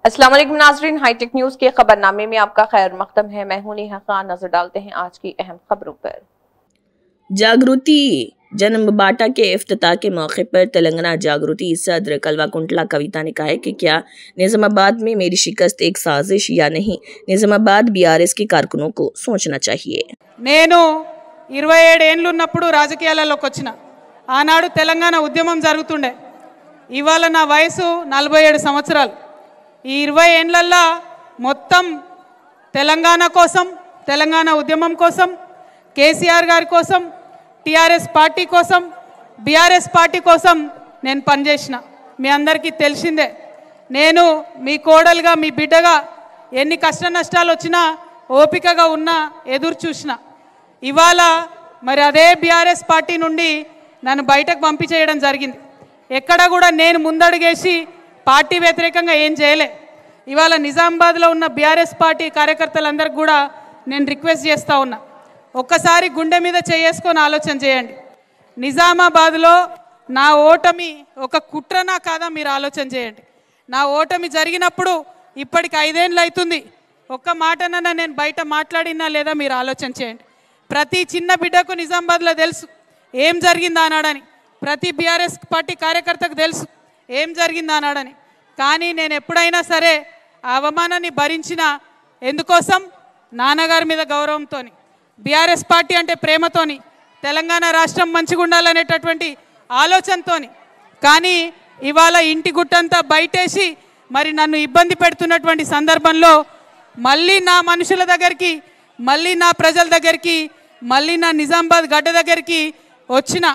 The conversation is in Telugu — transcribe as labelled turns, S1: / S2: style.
S1: अस्सलाम वालेकुम नाज़रीन, हाईटेक न्यूज के खबरनामे में आपका खैर मकदम है। मैं हूं नेहा खान। नजर डालते हैं आज की अहम खबरों पर।
S2: जागृति जन्म बाटा के इफ्तिताह के मौके पर तेलंगाना जागृति सदर कल्वाकुंटला कविता ने कहा है कि क्या निजामाबाद में मेरी शिकस्त एक साजिश या नहीं, निजामाबाद बीआरएस के कारकुनों को सोचना चाहिए।
S3: నేను 27 ఏళ్ళు ఉన్నప్పుడు రాజకీయాలలోకి వచ్చిన ఆనాడు తెలంగాణ ఉద్యమం జరుగుతుండే। ఇవాళ నా వయసు 47 సంవత్సరాలు। ఈ 20 ఏళ్లలో మొత్తం తెలంగాణ కోసం, తెలంగాణ ఉద్యమం కోసం, కేసీఆర్ గారి కోసం, టీఆర్ఎస్ పార్టీ కోసం, బీఆర్ఎస్ పార్టీ కోసం నేను పనిచేసిన। మీ అందరికీ తెలిసిందే, నేను మీ కోడలుగా, మీ బిడ్డగా ఎన్ని కష్ట నష్టాలు వచ్చినా ఓపికగా ఉన్నా, ఎదురు చూసిన। ఇవాళ మరి అదే బీఆర్ఎస్ పార్టీ నుండి నన్ను బయటకు పంపించేయడం జరిగింది। ఎక్కడ కూడా నేను ముందడుగేసి పార్టీ వ్యతిరేకంగా ఏం చేయలే। ఇవాళ నిజామాబాద్లో ఉన్న బీఆర్ఎస్ పార్టీ కార్యకర్తలందరికీ కూడా నేను రిక్వెస్ట్ చేస్తూ ఉన్నా, ఒక్కసారి గుండె మీద చేసుకొని ఆలోచన చేయండి। నిజామాబాద్లో నా ఓటమి ఒక కుట్రనా కాదా మీరు ఆలోచన చేయండి। నా ఓటమి జరిగినప్పుడు ఇప్పటికి 5 ఏళ్ళు అవుతుంది, ఒక్క మాటనన్నా నేను బయట మాట్లాడినా లేదా మీరు ఆలోచన చేయండి। ప్రతి చిన్న బిడ్డకు నిజామాబాద్లో తెలుసు ఏం జరిగింది ఆనాడని, ప్రతి బీఆర్ఎస్ పార్టీ కార్యకర్తకు తెలుసు ఏం జరిగింది ఆనాడని। కానీ నేను ఎప్పుడైనా సరే ఆ అవమానాన్ని భరించిన ఎందుకోసం, నాన్నగారి మీద గౌరవంతోని, బీఆర్ఎస్ పార్టీ అంటే ప్రేమతోని, తెలంగాణ రాష్ట్రం మంచిగా ఉండాలనేటటువంటి ఆలోచనతోని। కానీ ఇవాళ ఇంటి గుట్టంతా బయటేసి మరి నన్ను ఇబ్బంది పెడుతున్నటువంటి సందర్భంలో మళ్ళీ నా మనుషుల దగ్గరికి, మళ్ళీ నా ప్రజల దగ్గరికి, మళ్ళీ నా నిజామాబాద్ గడ్డ దగ్గరికి వచ్చిన